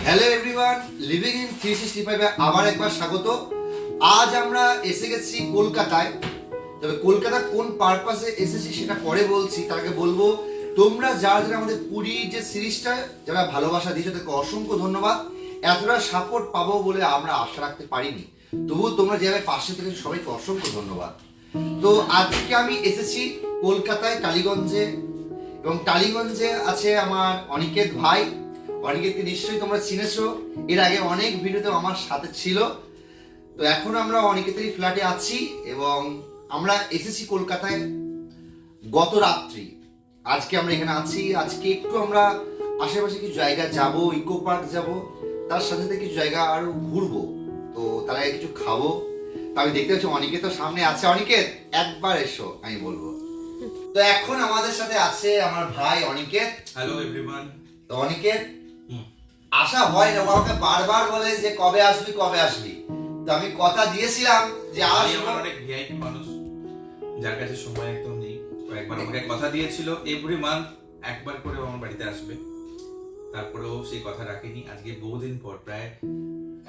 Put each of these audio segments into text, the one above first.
Hello everyone, living in 365 এ আবার একবার স্বাগত। আজ আমরা এসে গেছি কলকাতায়। তবে কলকাতা কোন পারপাসে এসেছি সেটা পরে বলছি, তার আগে বলবো তোমরা যারা আমাদের পুরী যে সিরিজটা যারা ভালোবাসা দিয়েছো তাদেরকে অসংখ্য ধন্যবাদ। এতটা সাপোর্ট পাবো বলে আমরা আশা রাখতে পারিনি, তবুও তোমরা যেভাবে পাশে থেকে সবাইকে অসংখ্য ধন্যবাদ। তো আজকে আমি এসেছি কলকাতায় টালিগঞ্জে, এবং টালিগঞ্জে আছে আমার অনিকেত ভাই। অনিকেতকে নিশ্চয়ই তোমরা চিনেছো, এর আগে অনেক ভিডিওতে আমার সাথে ছিল। তো এখন আমরা অনিকেতেরই ফ্ল্যাটে আছি এবং আমরা এসেছি কলকাতায় গত রাত্রি। আজকে আমরা এখানে আছি। আজকে একটু আমরা আশেপাশে কিছু জায়গা যাব, ইকো পার্ক যাব, তার সাথে সাথে কিছু জায়গা আরো ঘুরবো। তো তার আগে কিছু খাবো। তো আমি দেখতে পাচ্ছি অনিকেত সামনে আছে। অনিকেত একবার এসো, আমি বলবো। তো এখন আমাদের সাথে আছে আমার ভাই অনিকেত। Hello everyone. তো অনিকেত আশা হয় না, আমাকে বারবার বলে যে কবে আসবি কবে আসবি। তো আমি কথা দিয়েছিলাম যে আমার অনেক ভিআইপি মানুষ যার কাছে সময় একদম নেই। তো একবার আমাকে কথা দিয়েছিল এভরি মান্থ একবার করে আমার বাড়িতে আসবে, তারপরেও সেই কথা রাখেনি। আজকে বহুদিন পর, প্রায়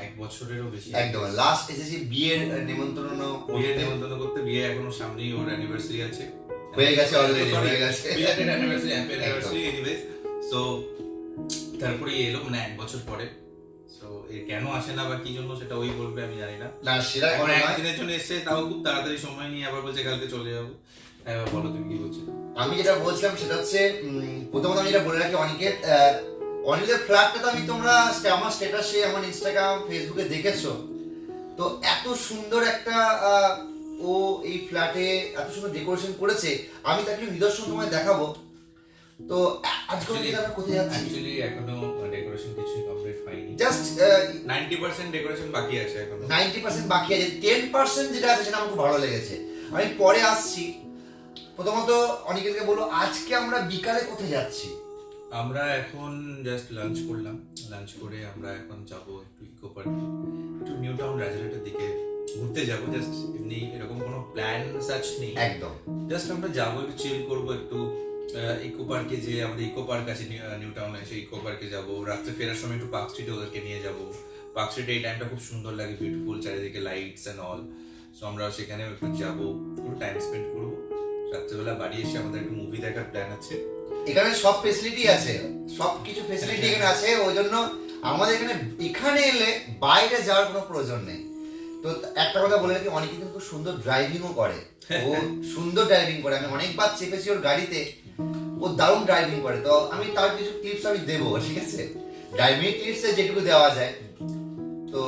এক বছরেরও বেশি একদম লাস্ট এসেছি বিয়ের নিমন্ত্রণ করতে। বিয়ে এখনো সামনেই, ওর অ্যানিভার্সারি আছে, হয়ে গেছে অলরেডি, হয়ে গেছে বিয়ের anniversary, happy anniversary anyways. So তারপরেই এলো, মানে এক বছর পরে। সো এ কেন আসে না বা কি জন্য সেটা ওই বলবে, আমি জানি না। না সেটা এখন একদিনের জন্য এসে, তাও খুব তাড়াতাড়ি সময় নিয়ে আবার বলছে কালকে চলে যাবো। এবার বলো তুমি কি বলছো? আমি যেটা বলছিলাম সেটা হচ্ছে প্রথমত আমি যেটা বলে রাখি অনিকেত, অনিলের ফ্ল্যাটটা তো আমি তোমরা আমার স্ট্যাটাসে আমার ইনস্টাগ্রাম ফেসবুকে দেখেছো। তো এত সুন্দর একটা ও এই ফ্ল্যাটে এত সুন্দর ডেকোরেশন করেছে, আমি তাকে নিদর্শন তোমায় দেখাবো। তো আজকে আমরা কোথায় যাচ্ছি? অ্যাকচুয়ালি এখনো ডেকোরেশন কিছু কমপ্লিট হয়নি, জাস্ট 90% ডেকোরেশন বাকি আছে এখনো। 90% বাকি আছে, 10% যেটা আছে সেটা আমার খুব ভালো লেগেছে। আমি পরে আসছি। প্রথমত অনিকেতকে বলবো আজকে আমরা বিকালে কোথায় যাচ্ছি? আমরা এখন জাস্ট লাঞ্চ করলাম, লাঞ্চ করে আমরা এখন যাব একটু ইকো পার্ক, একটু নিউ টাউন রাজারহাটের দিকে ঘুরতে যাব। জাস্ট এমনি এরকম কোনো প্ল্যান সাচ নেই, একদম জাস্ট আমরা যাবো, একটু চিল করবো, একটু ইকো পার্কে, যে আমাদের ইকো পার্ক আছে নিউ টাউনে, সেই ইকো পার্কে যাবো। রাত্রে ফেরার সময় একটু পার্ক স্ট্রিটে ওদেরকে নিয়ে যাবো। পার্ক স্ট্রিটে এই টাইমটা খুব সুন্দর লাগে, বিউটিফুল, চারিদিকে লাইটস এন্ড অল। সো আমরা সেখানেও একটু যাবো, একটু টাইম স্পেন্ড করবো। রাত্রেবেলা বাড়ি এসে আমাদের একটা মুভি দেখার প্ল্যান আছে। এখানে সব ফেসিলিটি আছে, সব কিছু ফেসিলিটি এখানে আছে, ওই জন্য আমাদের এখানে এলে বাইরে যাওয়ার কোনো প্রয়োজন নেই। তো একটা কথা বলে রাখি, অনেকে কিন্তু খুব সুন্দর ড্রাইভিংও করে। ও সুন্দর ড্রাইভিং করে, আমি অনেকবার চেপেছি ওর গাড়িতে, ও দারুণ ড্রাইভিং করে। তো আমি তার কিছু টিপস আমি দেবো, ঠিক আছে? ড্রাইভিং টিপসে যেটুকু দেওয়া যায়। তো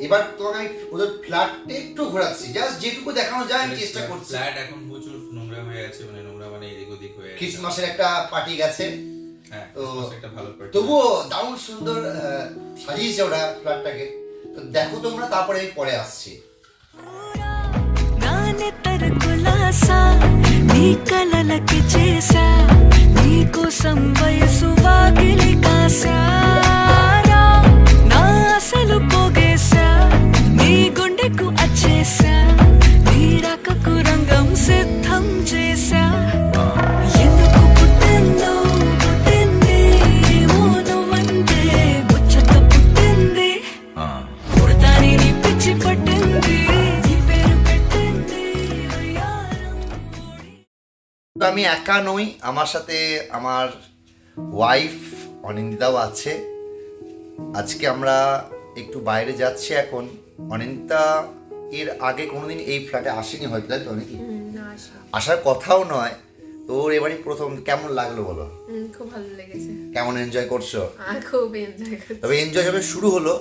এবার তোমাকে আমি ওদের ফ্ল্যাটে একটু ঘোরাচ্ছি, জাস্ট যেটুকু দেখানো যায় আমি চেষ্টা করছি। ফ্ল্যাট এখন প্রচুর নোংরা হয়ে আছে, মানে নোংরা মানে এদিক ওদিক হয়ে আছে। ক্রিসমাসের একটা পার্টি গেছে, হ্যাঁ, তো একটা ভালো পার্টি। তবুও দারুণ সুন্দর সাজিয়েছে ওরা ফ্ল্যাটটাকে। তো দেখো তোমরা, তারপরে আমি পরে আসছি। నానే తరకులాసా నీ కలలకి చేసా నీ కోసం వయసు వాకిలి కాసారా నా అసలు పోగేసా నీ గుండెకు అచ్చేసా నీ రకకు రంగం సిద్ధం చేసా ఎందుకు పుట్టిందో పుట్టింది ఏమో నువ్వంటే ముచ్చట పుట్టింది పుడతాని నీ పిచ్చి పట్టింది তো আমি একা নই, আমার সাথে আমার ওয়াইফ অনিন্দিতাও আছে। আজকে আমরা একটু বাইরে যাচ্ছি এখন। অনিন্দিতা এর আগে কোনোদিন এই ফ্ল্যাটে আসেনি হয়তো, তাই তো নাকি? আসার কথাও নয়। তো ওর এবারই প্রথম। কেমন লাগলো বলো? খুব ভালো লেগেছে। কেমন এনজয় করছো? খুব এনজয় করছি। তবে এনজয় যবে শুরু হলো,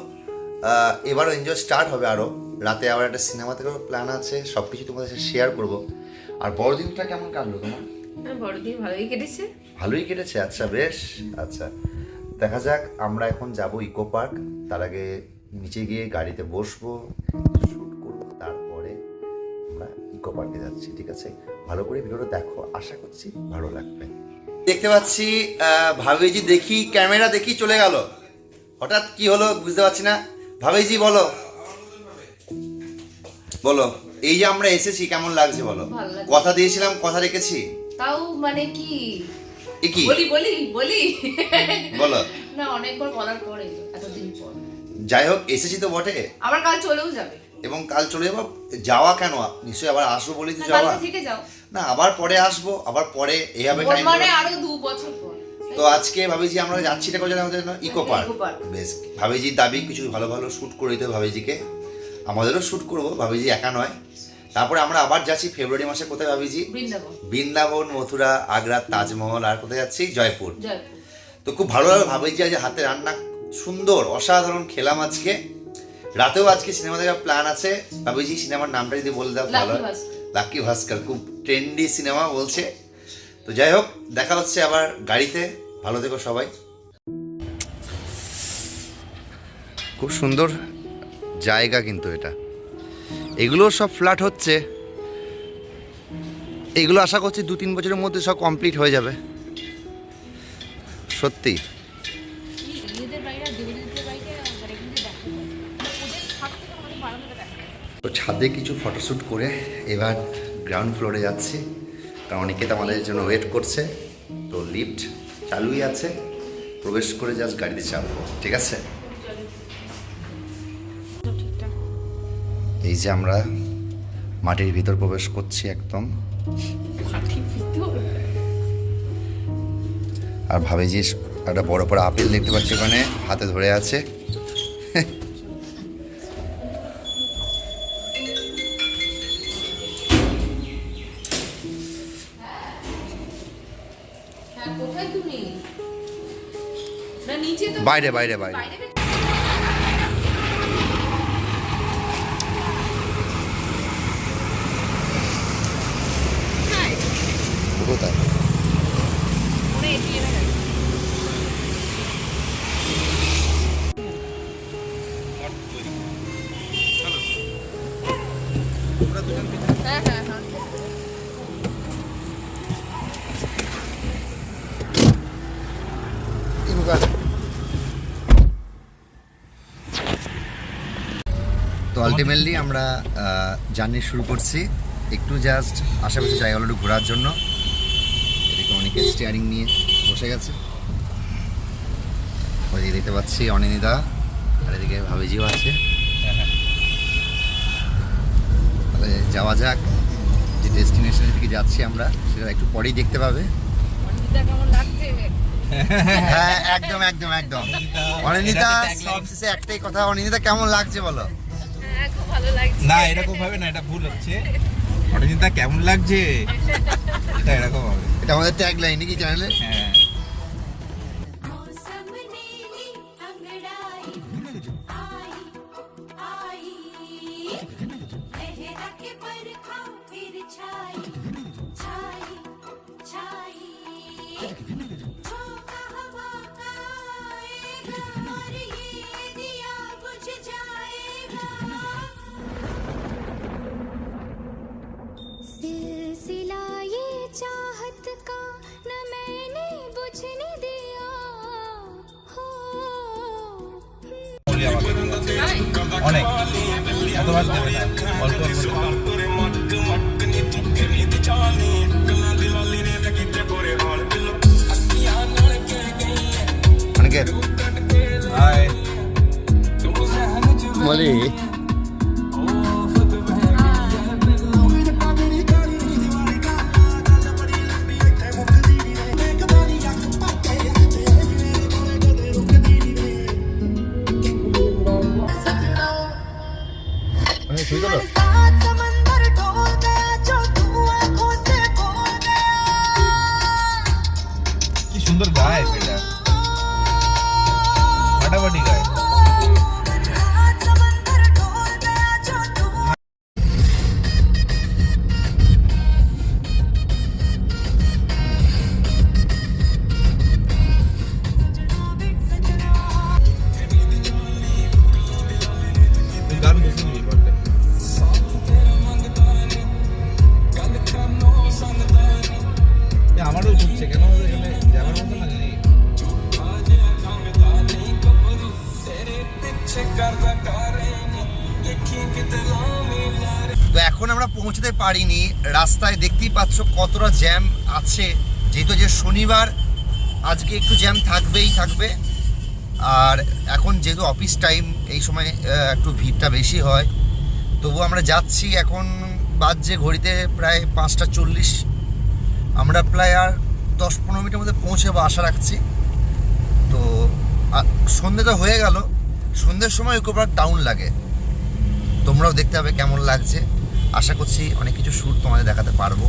এবারও এনজয় স্টার্ট হবে আরও। রাতে আবার একটা সিনেমা থেকে প্ল্যান আছে, সব কিছু তোমাদের সাথে শেয়ার করবো। আর বড়দিনটা কেমন কাটলো তোমার? বড়দিন ভালোই কেটেছে। ভালোই কেটেছে, আচ্ছা বেশ। আচ্ছা দেখা যাক, আমরা এখন যাব ইকো পার্ক। তার আগে নিচে গিয়ে গাড়িতে বসবো, শুট করবো, তারপরে আমরা ইকো পার্কে যাচ্ছি, ঠিক আছে? ভালো করে ভিডিওটা দেখো, আশা করছি ভালো লাগবে। দেখতে পাচ্ছি ভাবিজি, দেখি ক্যামেরা দেখি চলে গেল, হঠাৎ কি হলো বুঝতে পারছি না। ভাবিজি বলো বলো, এই যে আমরা এসেছি কেমন লাগছে বলো? কথা দিয়েছিলাম, কথা রেখেছি। তাও মানে কি কি বলি বলি বলি বলো। না অনেকবার বলার পরে এতদিন পর যাই হোক এসেছি তো বটে, আবার কাল চলেও যাবে। এবং কাল চলে যাবো। যাওয়া কেন, নিশ্চয়ই আবার আসবো বলেই তো যাওয়া। কালকে থেকে যাও না আবার পরে আসবো, আবার পরে এইভাবে টাইম। মানে আরো 2 বছর পর। তো আজকে ভাবিজি আমরা যাচ্ছি এটা কোথায় আমাদের ইকো পার্ক। বেশ ভাবিজির দাবি কিছু ভালো ভালো শ্যুট করে দিতে হবে ভাবিজিকে, আমাদেরও শ্যুট করবো, ভাবিজি একা নয়। তারপরে আমরা আবার যাচ্ছি ফেব্রুয়ারি মাসে কোথায় ভাবিজি? বৃন্দাবন, মথুরা, আগ্রা, তাজমহল, আর কোথায় যাচ্ছি? জয়পুর। তো খুব ভালো ভালো ভাবিজি আজ হাতে রান্না সুন্দর অসাধারণ খেলাম আজকে। রাতেও আজকে সিনেমা দেখার প্ল্যান আছে ভাবিজি। সিনেমার নামটা যদি বলে দাও ভালো হয়। লাকি ভাস্কর, খুব ট্রেন্ডি সিনেমা বলছে। তো যাই হোক দেখা হচ্ছে আবার গাড়িতে, ভালো থেকো সবাই। খুব সুন্দর জায়গা কিন্তু এটা, এগুলো সব ফ্ল্যাট হচ্ছে, এগুলো আশা করছি 2-3 বছরের মধ্যে সব কমপ্লিট হয়ে যাবে। সত্যি তো ছাদে কিছু ফটোশ্যুট করে এবার গ্রাউন্ড ফ্লোরে যাচ্ছি, কারণ অনেকে তো আমাদের জন্য ওয়েট করছে। তো লিফট চালুই আছে, প্রবেশ করে জাস্ট গাড়িতে চাপবো, ঠিক আছে? এই যে আমরা মাটির ভিতর প্রবেশ করছি একদম, আর ভাবে যে একটা বড় বড় আপেল দেখতে পাচ্ছি ওখানে হাতে ধরে আছে। বাইরে বাইরে বাইরে কোথায়? তো আলটিমেটলি আমরা জার্নি শুরু করছি, একটু জাস্ট আশেপাশে জায়গাগুলো একটু ঘোরার জন্য। এদিকে অনেকে স্টিয়ারিং নিয়ে বসে গেছে, ওইদিকে দেখতে পাচ্ছি অনিন্দিতা, আর এদিকে ভাবিজিও আছে। তাহলে যাওয়া যাক, যে ডেস্টিনেশনের দিকে যাচ্ছি আমরা সেটা একটু পরেই দেখতে পাবে। হ্যাঁ একদম একদম একদম। অনিন্দিতা সবশেষে একটাই কথা, অনিন্দিতা কেমন লাগছে বলো? না এরকম ভাবে না, এটা ভুল হচ্ছে। অনিন্দিতা কেমন লাগছে এটা এরকম হবে, এটা আমাদের ট্যাগ লাইন নাকি চ্যানেলে? হ্যাঁ सिलसिला ये चाहत का न मैंने बुझने दिया हो। অনেক এতবার দেবে না, অল্প অনেকে বলি सात समंदर ढोल गया जो तू आंखों से बोल गया। কি সুন্দর গায় এটা, ফাটাফাটি গায়। सात समंदर ढोल गया जो तू গান বুঝিনি বলতে। আমারও ঢুকছে কেন এখানে যাওয়ার মতো না জানি। তো এখন আমরা পৌঁছতে পারিনি, রাস্তায় দেখতেই পাচ্ছ কতটা জ্যাম আছে, যেহেতু যে শনিবার আজকে একটু জ্যাম থাকবেই থাকবে। আর এখন যেহেতু অফিস টাইম, এই সময় একটু ভিড়টা বেশি হয়, তবু আমরা যাচ্ছি। এখন বাজছে ঘড়িতে প্রায় 5:40। আমরা প্রায় আর 10-15 মিনিটের মধ্যে পৌঁছাবো আশা রাখছি। তো সন্ধ্যে তো হয়ে গেল, সন্ধ্যের সময় ইকো পার্ক দারুণ লাগে, তোমরাও দেখতে হবে কেমন লাগছে। আশা করছি অনেক কিছু শ্যুট তোমাদের দেখাতে পারবো।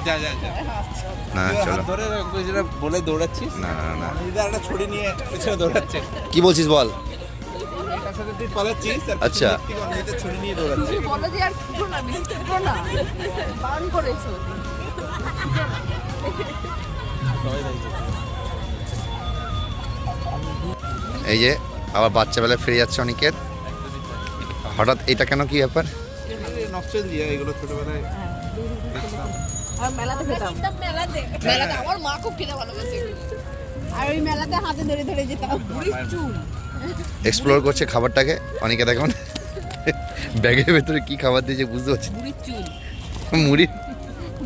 যা যা যা না চলো, ধরে যেটা বলে দৌড়াচ্ছিস না না না, একটা ছড়ি নিয়ে পেছনে দৌড়াচ্ছে, কি বলছিস বল। এটার সাথে তুই পালাচ্ছিস আর আচ্ছা। অন্যটা ছড়ি নিয়ে দৌড়াচ্ছে। বলো যে আর ফুটো না, বেশি ফুটো না, বারণ করেছো। এই যে আবার বাচ্চাবেলায় ফিরে যাচ্ছে অনিকেত। হঠাৎ এটা কেন, কি ব্যাপার? নকশালজিয়া এগুলো ছোটবেলায় আর মেলাতে খেতাম, মেলাতে আমার মা খুব খেতে ভালোবাসে এগুলো। আর ওই মেলাতে হাতে ধরে ধরে যেতাম। চুল এক্সপ্লোর করছে খাবারটাকে অনিকেত এখন। ব্যাগের ভেতরে কি খাবার দিয়েছে বুঝতে পারছি না। বুড়ির চুল, মুড়ি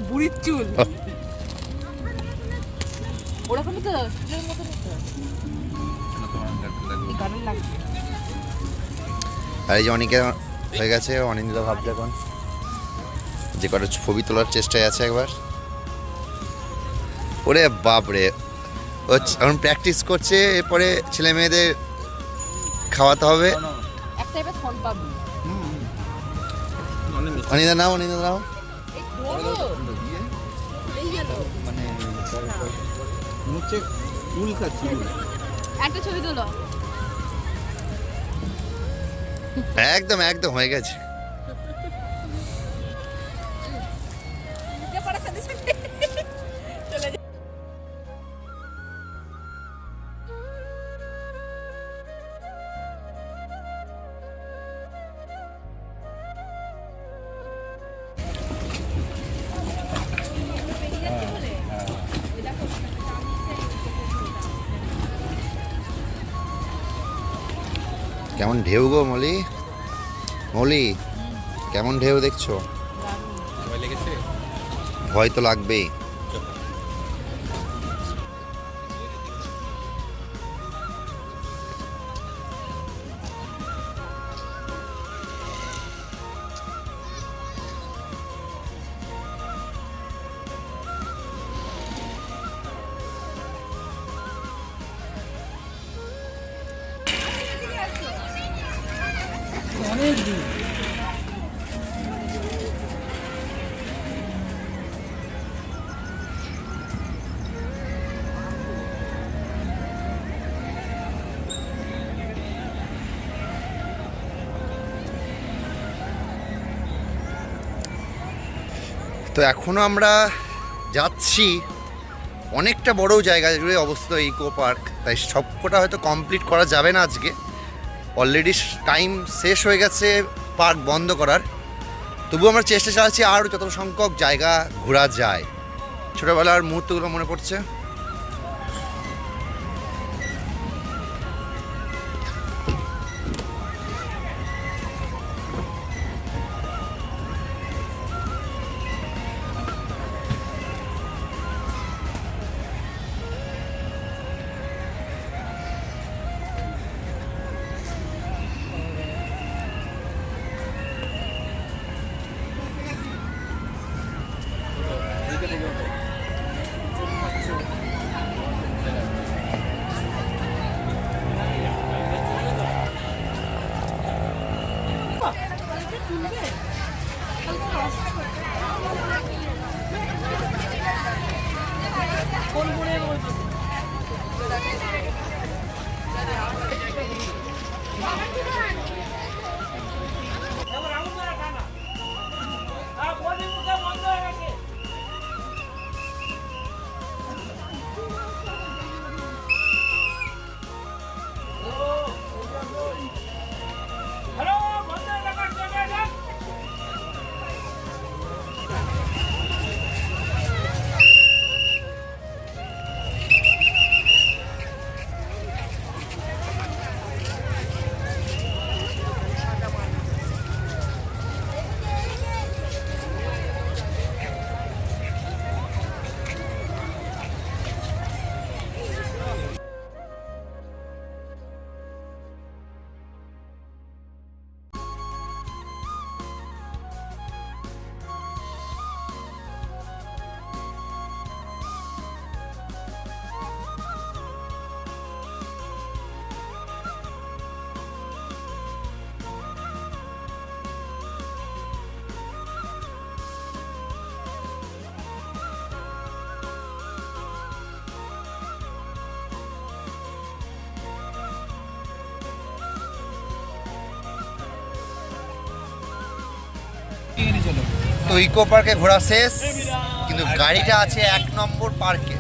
বুড়ির চুল। ওরকমই তো চুলের মতো তো। এই কারণে লাগছে। আর এই যে অনেকে হয়ে গেছে, অনিন্দিতা ভাবছে এখন যে কটা ছবি তোলার চেষ্টায় আছে একবার। ওরে বাপ রে, ও এখন প্র্যাকটিস করছে, এরপরে ছেলে মেয়েদের খাওয়াতে হবে। এক টাইপের ফোন পাবি। অনিন্দা নাও, অনিন্দা নাও। এই ধরো। এই গেল। একটা ছবি তোলো। একদম একদম হয়ে গেছে। যে পড়া সাথে সাথে চলে যা। কেমন ঢেউ গো মলি, মলি কেমন ঢেউ দেখছো? ভয় তো লাগবেই। তো এখনো আমরা যাচ্ছি, অনেকটা বড় জায়গা জুড়ে অবস্থিত ইকো পার্ক, তাই সবকটা হয়তো কমপ্লিট করা যাবে না আজকে। অলরেডি টাইম শেষ হয়ে গেছে পার্ক বন্ধ করার, তবুও আমরা চেষ্টা চালাচ্ছি আরও যত সংখ্যক জায়গা ঘোরা যায়। ছোটোবেলার মুহূর্তগুলো মনে পড়ছে। তো ইকো পার্কে ঘোরা শেষ, কিন্তু গাড়িটা আছে 1 নম্বর পার্কে।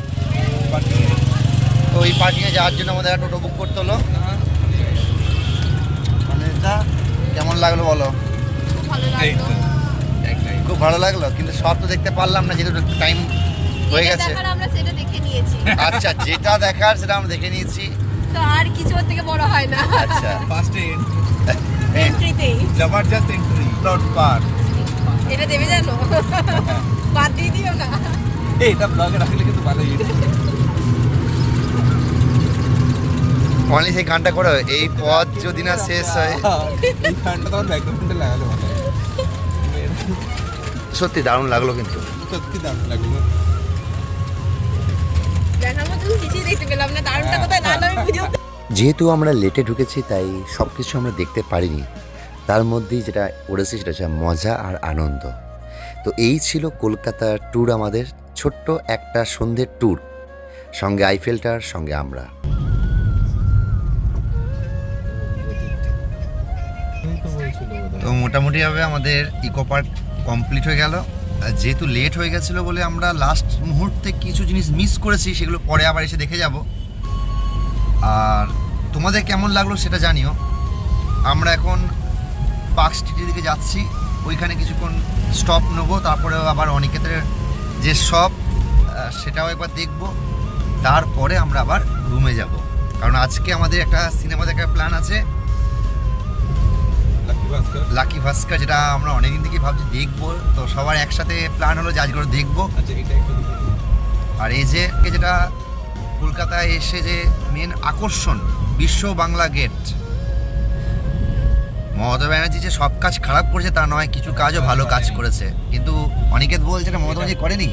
তো এই পার্কিংয়ে যাওয়ার জন্য আমাদের একটা টোটো বুক করতে হলো। কেমন লাগলো বলো? ভালো লাগলো। খুব ভালো লাগলো, কিন্তু সব তো দেখতে পারলাম না যেহেতু টাইম হয়ে গেছে। আমরা সেটা দেখে নিয়েছি। আচ্ছা, যেটা দেখার সেটা আমরা দেখে নিয়েছি। তো আর কিছু ওর থেকে বড় হয় না আচ্ছা ফার্স্ট এন্ট্রিতেই জবরদস্ত এন্ট্রি নট পার এটা দেবে জানো বাদ দিয়ে দিও না এটা ব্লগে রাখলে কিন্তু ভালো অনলি সেই গানটা করো, এই পথ যদি না শেষ হয়। এই গানটা তখন ব্যাকগ্রাউন্ডে লাগালে ভালো হয়। সত্যি দারুণ লাগলো কিন্তু। সত্যি দারুণ লাগলো। দেখার মতো কিছুই দেখতে পেলাম না, দারুণটা কোথায় না আমি বুঝে যেহেতু আমরা লেটে ঢুকেছি তাই সব কিছু আমরা দেখতে পারিনি, তার মধ্যেই যেটা করেছি সেটা হচ্ছে মজা আর আনন্দ। তো এই ছিল কলকাতার ট্যুর, আমাদের ছোট্ট একটা সন্ধ্যের ট্যুর, সঙ্গে আইফেল টাওয়ার, সঙ্গে আমরা। তো মোটামুটিভাবে আমাদের ইকো পার্ক কমপ্লিট হয়ে গেল। যেহেতু লেট হয়ে গেছিলো বলে আমরা লাস্ট মুহূর্তে কিছু জিনিস মিস করেছি, সেগুলো পরে আবার এসে দেখে যাব। আর তোমাদের কেমন লাগলো সেটা জানিও। আমরা এখন পার্ক স্ট্রিটের দিকে যাচ্ছি, ওইখানে কিছুক্ষণ স্টপ নেবো, তারপরে আবার অনিকেতের যে শপ সেটাও একবার দেখব, তারপরে আমরা আবার রুমে যাব। কারণ আজকে আমাদের একটা সিনেমা দেখার প্ল্যান আছে, লাকি ভাস্কার, যেটা আমরা অনেকদিন থেকে ভাবছি দেখবো। তো সবার একসাথে প্ল্যান হলো যে আজকে দেখবো। আচ্ছা এটা একটু আর এই যে যেটা কলকাতায় এসে যে মেন আকর্ষণ, বিশ্ব বাংলা গেট। মমতা ব্যানার্জি যে সব কাজ খারাপ করেছে তা নয়, কিছু কাজও ভালো কাজ করেছে। কিন্তু অনিকেত বলছে এটা মমতা ব্যানার্জি করেনি,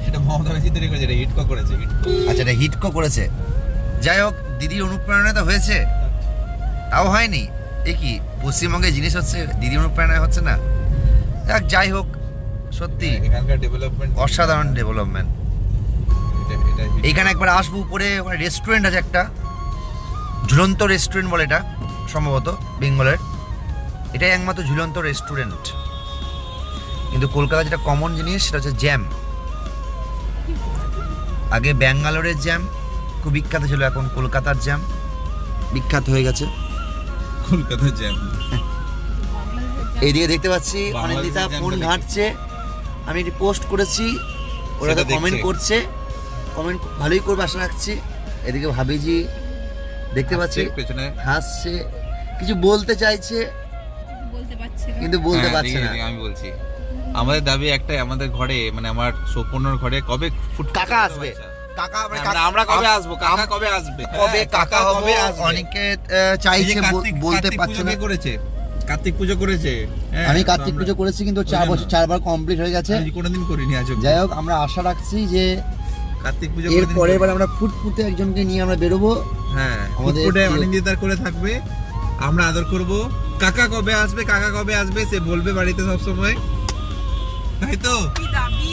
এটা মমতা ব্যানার্জি তৈরি করেছে, এটা হিটকো করেছে। আচ্ছা এটা হিটকো করেছে। যাই হোক, দিদির অনুপ্রেরণায় তো হয়েছে, তাও হয়নি। এ কি পশ্চিমবঙ্গে জিনিস হচ্ছে, দিদি অনুপ্রেরণায় হচ্ছে না। যাই হোক, সত্যি এখানকার ডেভেলপমেন্ট অসাধারণ ডেভেলপমেন্ট। এইখানে একবার আসবো, উপরে ওখানে রেস্টুরেন্ট আছে একটা, ঝুলন্ত রেস্টুরেন্ট বলে এটা সম্ভবত বেঙ্গলের, এটাই একমাত্র ঝুলন্ত রেস্টুরেন্ট। কিন্তু কলকাতা যেটা কমন জিনিস সেটা হচ্ছে জ্যাম। আগে ব্যাঙ্গালোরের জ্যাম খুব বিখ্যাত ছিল, এখন কলকাতার জ্যাম বিখ্যাত হয়ে গেছে। কলকাতা জ্যাম। এইদিকে দেখতে পাচ্ছি অনিন্দিতা ফোন ঘাঁটছে, আমি একটি পোস্ট করেছি, ওরা তো কমেন্ট করছে, কমেন্ট ভালোই করবে আশা রাখছি। এদিকে ভাবিজি দেখতে পাচ্ছি পেছনে হাসছে, কিছু বলতে চাইছে বলতে পারছি না। কিন্তু বলতে পারছে না। আমি বলছি, আমাদের দাবি একটাই, আমাদের ঘরে মানে আমার সৌপর্ণর ঘরে কবে কাকা আসবে, কাকা আমরা কবে আসবো, কাকা কবে আসবে, কবে কাকা হবে কবে আসবে? অনেকে চাইছে, বলতে পারছে না। করেছে কার্তিক পুজো করেছে। আমি কার্তিক পুজো করেছি কিন্তু 4 বছর 4 বার কমপ্লিট হয়ে গেছে। আমি কোনোদিন করিনি আজ অবধি। যাই হোক, আমরা আশা রাখছি যে কার্তিক পুজো এর পরের বার আমরা ফুটফুটে একজনকে নিয়ে আমরা বেরোবো। হ্যাঁ আমাদের ফুটফুটে অনিন্দিতার করে থাকবে, আমরা আদর করব। কাকা কবে আসবে, কাকা কবে আসবে সে বলবে বাড়িতে সব সময়, তাই তো? কি দাবি